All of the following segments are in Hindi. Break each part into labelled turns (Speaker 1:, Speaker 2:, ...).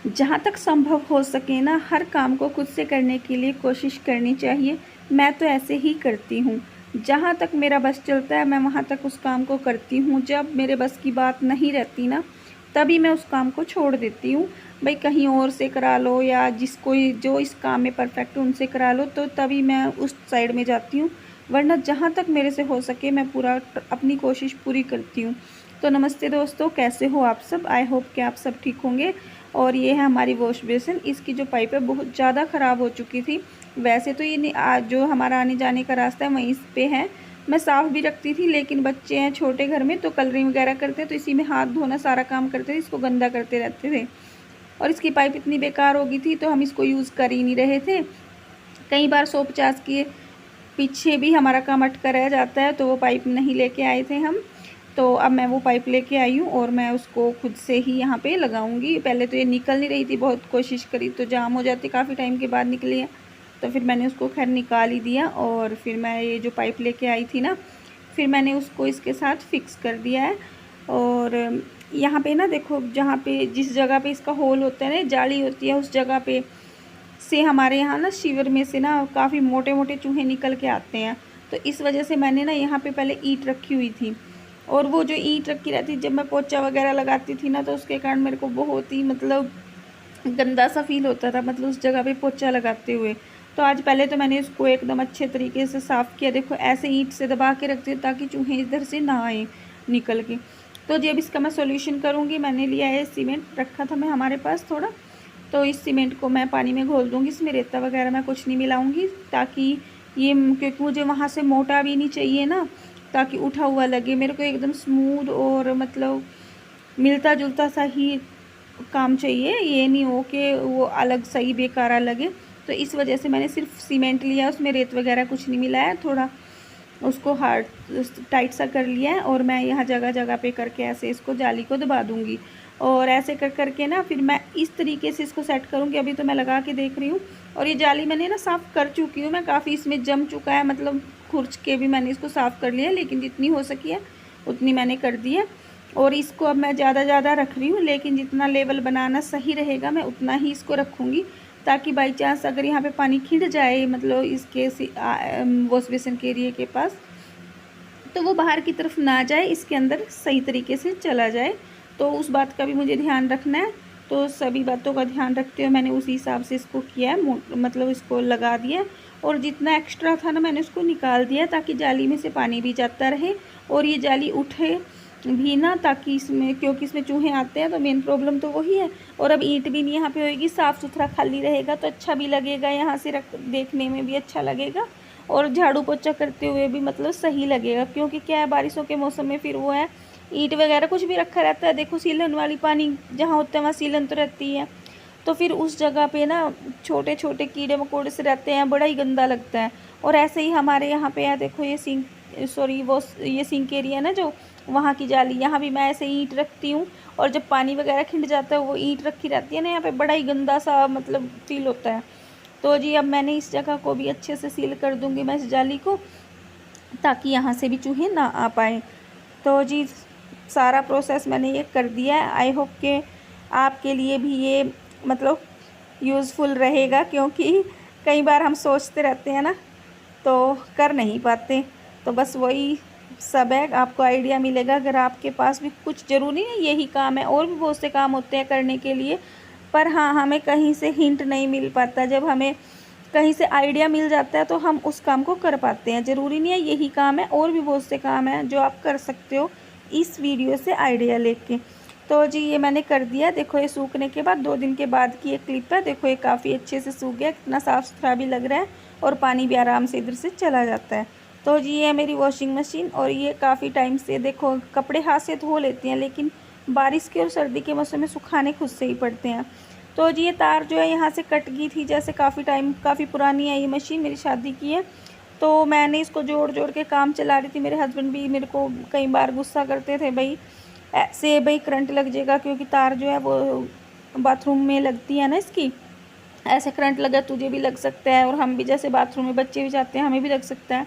Speaker 1: जहाँ तक संभव हो सके ना, हर काम को खुद से करने के लिए कोशिश करनी चाहिए। मैं तो ऐसे ही करती हूँ। जहाँ तक मेरा बस चलता है मैं वहाँ तक उस काम को करती हूँ। जब मेरे बस की बात नहीं रहती ना, तभी मैं उस काम को छोड़ देती हूँ। भाई कहीं और से करा लो या जिसको जो इस काम में परफेक्ट उनसे करा लो, तो तभी मैं उस साइड में जाती हूँ। वरना जहाँ तक मेरे से हो सके मैं पूरा अपनी कोशिश पूरी करती हूँ। तो नमस्ते दोस्तों, कैसे हो आप सब? आई होप कि आप सब ठीक होंगे। और ये है हमारी वॉश बेसिन। इसकी जो पाइप है बहुत ज़्यादा ख़राब हो चुकी थी। वैसे तो ये जो हमारा आने जाने का रास्ता है वहीं पे है, मैं साफ़ भी रखती थी, लेकिन बच्चे हैं छोटे घर में तो कलरिंग वगैरह करते हैं, तो इसी में हाथ धोना सारा काम करते थे, इसको गंदा करते रहते थे। और इसकी पाइप इतनी बेकार हो गई थी तो हम इसको यूज़ कर ही नहीं रहे थे। कई बार 150 के पीछे भी हमारा काम अटका रह जाता है, तो वो पाइप नहीं लेके आए थे हम। तो अब मैं वो पाइप लेके आई हूँ और मैं उसको खुद से ही यहाँ पे लगाऊंगी। पहले तो ये निकल नहीं रही थी, बहुत कोशिश करी तो जाम हो जाती, काफ़ी टाइम के बाद निकली है। तो फिर मैंने उसको खैर निकाल ही दिया और फिर मैं ये जो पाइप लेके आई थी ना, फिर मैंने उसको इसके साथ फिक्स कर दिया है। और यहाँ पे ना देखो, जहाँ पे जिस जगह पे इसका होल होता है ना, जाली होती है, उस जगह पे से हमारे यहाँ ना शिवर में से ना काफ़ी मोटे मोटे चूहे निकल के आते हैं। तो इस वजह से मैंने ना यहाँ पे पहले ईंट रखी हुई थी, और वो जो ईंट रखी रहती, जब मैं पोछा वगैरह लगाती थी ना, तो उसके कारण मेरे को बहुत ही मतलब गंदा सा फील होता था, मतलब उस जगह पे पोछा लगाते हुए। तो आज पहले तो मैंने इसको एकदम अच्छे तरीके से साफ़ किया। देखो ऐसे ईंट से दबा के रखती हूँ ताकि चूहे इधर से ना आए निकल के। तो जब इसका मैं सॉल्यूशन करूँगी, मैंने लिया है सीमेंट, रखा था मैं हमारे पास थोड़ा, तो इस सीमेंट को मैं पानी में घोल दूँगी। इसमें रेता वगैरह मैं कुछ नहीं मिलाऊँगी, ताकि ये, क्योंकि मुझे वहाँ से मोटा भी नहीं चाहिए ना, ताकि उठा हुआ लगे। मेरे को एकदम स्मूथ और मतलब मिलता जुलता सा ही काम चाहिए, ये नहीं हो कि वो अलग सही बेकारा लगे। तो इस वजह से मैंने सिर्फ सीमेंट लिया, उसमें रेत वगैरह कुछ नहीं मिलाया, थोड़ा उसको हार्ड टाइट सा कर लिया है। और मैं यहाँ जगह जगह पे करके ऐसे इसको जाली को दबा दूँगी। और ऐसे कर करके ना फिर मैं इस तरीके से इसको सेट करूँगी। अभी तो मैं लगा के देख रही हूँ, और ये जाली मैंने ना साफ़ कर चुकी हूँ मैं, काफ़ी इसमें जम चुका है, मतलब खुरच के भी मैंने इसको साफ़ कर लिया, लेकिन जितनी हो सकी है उतनी मैंने कर दी है। और इसको अब मैं ज़्यादा रख रही हूँ, लेकिन जितना लेवल बनाना सही रहेगा मैं उतना ही इसको रखूँगी, ताकि बाई चांस अगर यहाँ पे पानी खिंड जाए, मतलब इसके वॉश बेसिन के एरिए के पास, तो वो बाहर की तरफ ना जाए, इसके अंदर सही तरीके से चला जाए। तो उस बात का भी मुझे ध्यान रखना है। तो सभी बातों का ध्यान रखते हुए मैंने उसी हिसाब से इसको किया है, मतलब इसको लगा दिया। और जितना एक्स्ट्रा था ना मैंने उसको निकाल दिया, ताकि जाली में से पानी भी जाता रहे और ये जाली उठे भी ना, ताकि इसमें, क्योंकि इसमें चूहे आते हैं तो मेन प्रॉब्लम तो वही है। और अब ईंट भी नहीं यहाँ पे होएगी, साफ़ सुथरा खाली रहेगा तो अच्छा भी लगेगा, यहाँ से देखने में भी अच्छा लगेगा, और झाड़ू पोछा करते हुए भी मतलब सही लगेगा। क्योंकि क्या है, बारिशों के मौसम में फिर वो है, ईंट वगैरह कुछ भी रखा रहता है, देखो सीलन वाली पानी जहाँ होता है वहाँ सीलन तो रहती है, तो फिर उस जगह पे ना छोटे छोटे कीड़े मकोड़े से रहते हैं, बड़ा ही गंदा लगता है। और ऐसे ही हमारे यहाँ पे है, देखो ये सिंक, सॉरी वो ये सिंक एरिया ना जो, वहाँ की जाली, यहाँ भी मैं ऐसे ईंट रखती हूँ। और जब पानी वगैरह खिंड जाता है, वो ईंट रखी रहती है ना यहाँ पे, बड़ा ही गंदा सा मतलब फील होता है। तो जी अब मैंने इस जगह को भी अच्छे से सील कर दूँगी मैं इस जाली को, ताकि यहाँ से भी चूहे ना आ पाए। तो जी सारा प्रोसेस मैंने ये कर दिया है। आई होप कि आपके लिए भी ये मतलब यूज़फुल रहेगा, क्योंकि कई बार हम सोचते रहते हैं ना तो कर नहीं पाते। तो बस वही सब है, आपको आइडिया मिलेगा। अगर आपके पास भी कुछ, ज़रूरी नहीं यही काम है, और भी बहुत से काम होते हैं करने के लिए, पर हाँ हमें कहीं से हिंट नहीं मिल पाता। जब हमें कहीं से आइडिया मिल जाता है तो हम उस काम को कर पाते हैं। ज़रूरी नहीं है यही काम है, और भी बहुत से काम हैं जो आप कर सकते हो इस वीडियो से आइडिया लेके। तो जी ये मैंने कर दिया। देखो ये सूखने के बाद 2 दिन के बाद की एक क्लिप है, देखो ये काफ़ी अच्छे से सूख गया, कितना साफ़ सुथरा भी लग रहा है, और पानी भी आराम से इधर से चला जाता है। तो जी ये है मेरी वॉशिंग मशीन, और ये काफ़ी टाइम से, देखो कपड़े हाथ से धो लेती हैं, लेकिन बारिश के और सर्दी के मौसम में सुखाने खुद से ही पड़ते हैं। तो जी ये तार जो है यहाँ से कट गई थी, जैसे काफ़ी पुरानी है ये मशीन, मेरी शादी की है। तो मैंने इसको जोड़ जोड़ के काम चला रही थी। मेरे हस्बैंड भी मेरे को कई बार गुस्सा करते थे, भाई ऐसे भाई करंट लग जाएगा, क्योंकि तार जो है वो बाथरूम में लगती है ना इसकी, ऐसे करंट लगा तुझे भी लग सकता है, और हम भी जैसे बाथरूम में बच्चे भी जाते हैं हमें भी लग सकता है।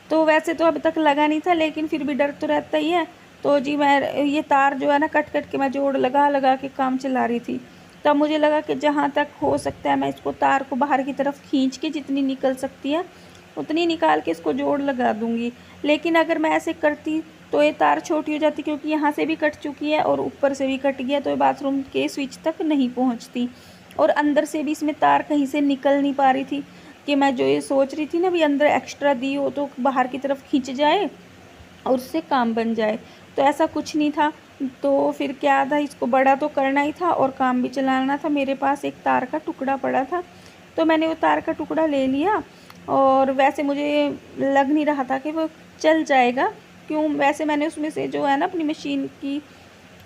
Speaker 1: तो वैसे तो अभी तक लगा नहीं था, लेकिन फिर भी डर तो रहता ही है। तो जी मैं ये तार जो है ना कट कट के मैं जोड़ लगा लगा के काम चला रही थी। तब मुझे लगा कि जहाँ तक हो सकता है मैं इसको तार को बाहर की तरफ खींच के जितनी निकल सकती है उतनी निकाल के इसको जोड़ लगा दूँगी। लेकिन अगर मैं ऐसे करती तो ये तार छोटी हो जाती, क्योंकि यहाँ से भी कट चुकी है और ऊपर से भी कट गया, तो ये बाथरूम के स्विच तक नहीं पहुँचती। और अंदर से भी इसमें तार कहीं से निकल नहीं पा रही थी कि मैं जो ये सोच रही थी ना भी अंदर एक्स्ट्रा दी हो तो बाहर की तरफ खींच जाए और उससे काम बन जाए, तो ऐसा कुछ नहीं था। तो फिर क्या था, इसको बड़ा तो करना ही था और काम भी चलाना था। मेरे पास एक तार का टुकड़ा पड़ा था, तो मैंने वो तार का टुकड़ा ले लिया। और वैसे मुझे लग नहीं रहा था कि वो चल जाएगा, क्यों, वैसे मैंने उसमें से जो है ना अपनी मशीन की,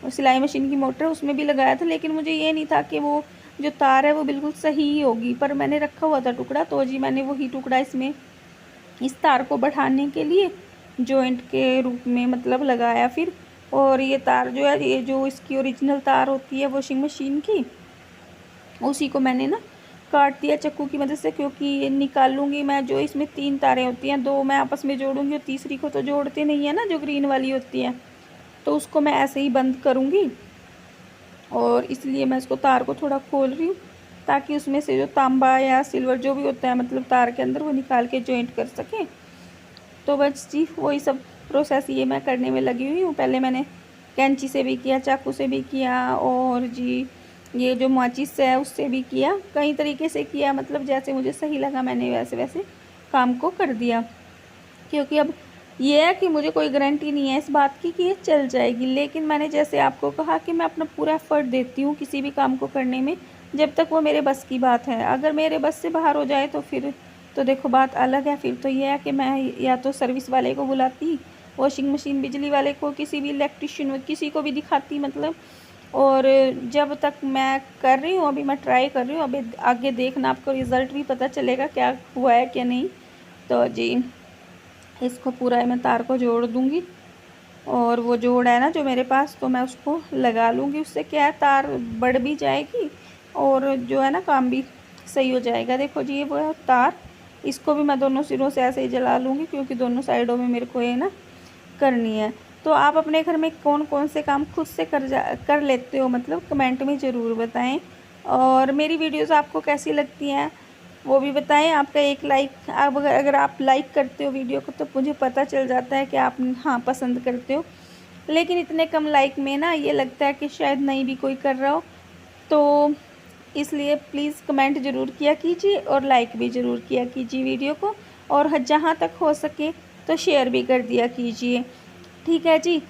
Speaker 1: सिलाई मशीन की मोटर उसमें भी लगाया था, लेकिन मुझे ये नहीं था कि वो जो तार है वो बिल्कुल सही ही होगी। पर मैंने रखा हुआ था टुकड़ा, तो जी मैंने वही टुकड़ा इसमें इस तार को बढ़ाने के लिए जॉइंट के रूप में मतलब लगाया फिर। और ये तार जो है, ये जो इसकी ओरिजिनल तार होती है वॉशिंग मशीन की, उसी को मैंने ना काट दिया चाकू की मदद से, क्योंकि निकालूंगी मैं जो इसमें 3 तारें होती हैं, 2 मैं आपस में जोड़ूंगी और तीसरी को तो जोड़ते नहीं है ना, जो ग्रीन वाली होती है, तो उसको मैं ऐसे ही बंद करूँगी। और इसलिए मैं इसको तार को थोड़ा खोल रही हूँ ताकि उसमें से जो तांबा या सिल्वर जो भी होता है मतलब तार के अंदर, वो निकाल के जॉइंट कर सकें। तो बस जी वही सब प्रोसेस ये मैं करने में लगी हुई हूँ। पहले मैंने कैंची से भी किया, चाकू से भी किया, और जी ये जो माचिस है उससे भी किया, कई तरीके से किया, मतलब जैसे मुझे सही लगा मैंने वैसे वैसे काम को कर दिया। क्योंकि अब ये है कि मुझे कोई गारंटी नहीं है इस बात की कि ये चल जाएगी, लेकिन मैंने जैसे आपको कहा कि मैं अपना पूरा एफर्ट देती हूँ किसी भी काम को करने में, जब तक वो मेरे बस की बात है। अगर मेरे बस से बाहर हो जाए तो फिर तो देखो बात अलग है। फिर तो ये है कि मैं या तो सर्विस वाले को बुलाती, वॉशिंग मशीन बिजली वाले को, किसी भी इलेक्ट्रिशियन, किसी को भी दिखाती मतलब। और जब तक मैं कर रही हूँ, अभी मैं ट्राई कर रही हूँ, अभी आगे देखना आपको रिज़ल्ट भी पता चलेगा क्या हुआ है क्या नहीं। तो जी इसको पूरा मैं तार को जोड़ दूँगी, और वो जोड़ है ना जो मेरे पास, तो मैं उसको लगा लूँगी। उससे क्या है, तार बढ़ भी जाएगी और जो है ना काम भी सही हो जाएगा। देखो जी ये वो है तार, इसको भी मैं दोनों सिरों से ऐसे ही जला लूँगी, क्योंकि दोनों साइडों में मेरे को ये ना करनी है। तो आप अपने घर में कौन कौन से काम खुद से कर लेते हो, मतलब कमेंट में ज़रूर बताएं। और मेरी वीडियोस आपको कैसी लगती हैं वो भी बताएं। आपका एक लाइक, आप अगर आप लाइक करते हो वीडियो को तो मुझे पता चल जाता है कि आप हाँ पसंद करते हो। लेकिन इतने कम लाइक में ना ये लगता है कि शायद नहीं भी कोई कर रहा हो, तो इसलिए प्लीज़ कमेंट ज़रूर किया कीजिए और लाइक भी ज़रूर किया कीजिए वीडियो को, और जहाँ तक हो सके तो शेयर भी कर दिया कीजिए, ठीक है जी।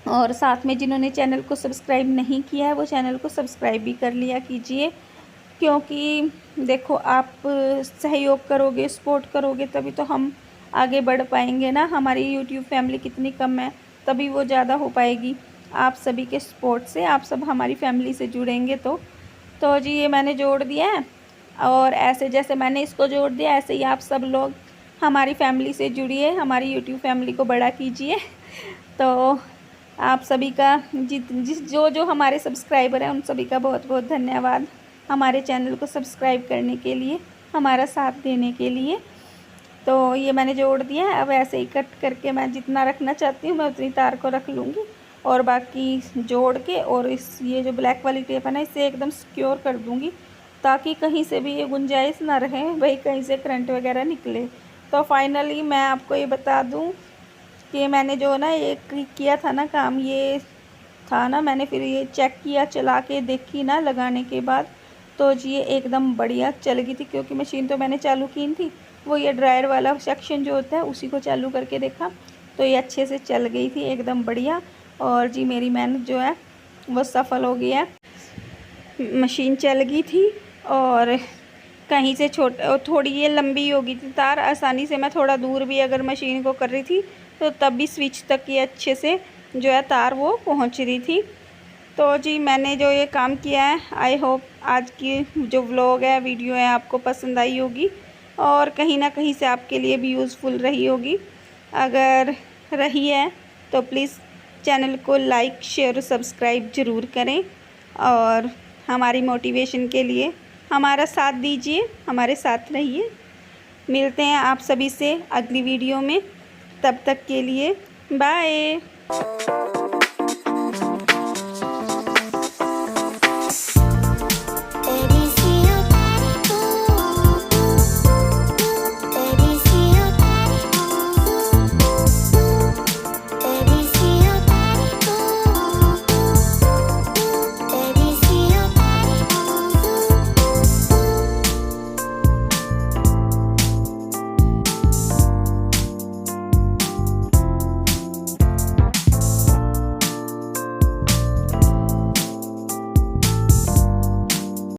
Speaker 1: और साथ में जिन्होंने चैनल को सब्सक्राइब नहीं किया है वो चैनल को सब्सक्राइब भी कर लिया कीजिए, क्योंकि देखो आप सहयोग करोगे, सपोर्ट करोगे तभी तो हम आगे बढ़ पाएंगे ना। हमारी यूट्यूब फैमिली कितनी कम है, तभी वो ज़्यादा हो पाएगी आप सभी के सपोर्ट से। आप सब हमारी फैमिली से जुड़ेंगे तो जी ये मैंने जोड़ दिया है, और ऐसे जैसे मैंने इसको जोड़ दिया ऐसे ही आप सब लोग हमारी फैमिली से जुड़िए, हमारी यूट्यूब फैमिली को बड़ा कीजिए। तो आप सभी का जो हमारे सब्सक्राइबर हैं उन सभी का बहुत बहुत धन्यवाद, हमारे चैनल को सब्सक्राइब करने के लिए, हमारा साथ देने के लिए। तो ये मैंने जोड़ दिया है, अब ऐसे ही कट करके मैं जितना रखना चाहती हूँ मैं उतनी तार को रख लूँगी, और बाकी जोड़ के और ये जो ब्लैक वाली टेप है ना इसे एकदम सिक्योर कर दूँगी, ताकि कहीं से भी ये गुंजाइश ना रहे भाई कहीं से करंट वगैरह निकले। तो फाइनली मैं आपको ये बता दूँ कि मैंने जो ना ये किया था ना काम, ये था ना, मैंने फिर ये चेक किया, चला के देखी ना लगाने के बाद, तो जी ये एकदम बढ़िया चल गई थी। क्योंकि मशीन तो मैंने चालू की थी, वो ये ड्रायर वाला सेक्शन जो होता है उसी को चालू करके देखा, तो ये अच्छे से चल गई थी एकदम बढ़िया। और जी मेरी मेहनत जो है वो सफल हो गई है, मशीन चल गई थी। और कहीं से थोड़ी ये लंबी हो गई थी तार, आसानी से मैं थोड़ा दूर भी अगर मशीन को कर रही थी तो तब भी स्विच तक ये अच्छे से जो है तार वो पहुंच रही थी। तो जी मैंने जो ये काम किया है, आई होप आज की जो व्लॉग है, वीडियो है, आपको पसंद आई होगी और कहीं ना कहीं से आपके लिए भी यूज़फुल रही होगी। अगर रही है तो प्लीज़ चैनल को लाइक, शेयर और सब्सक्राइब ज़रूर करें, और हमारी मोटिवेशन के लिए हमारा साथ दीजिए, हमारे साथ रहिए। मिलते हैं आप सभी से अगली वीडियो में, तब तक के लिए बाय।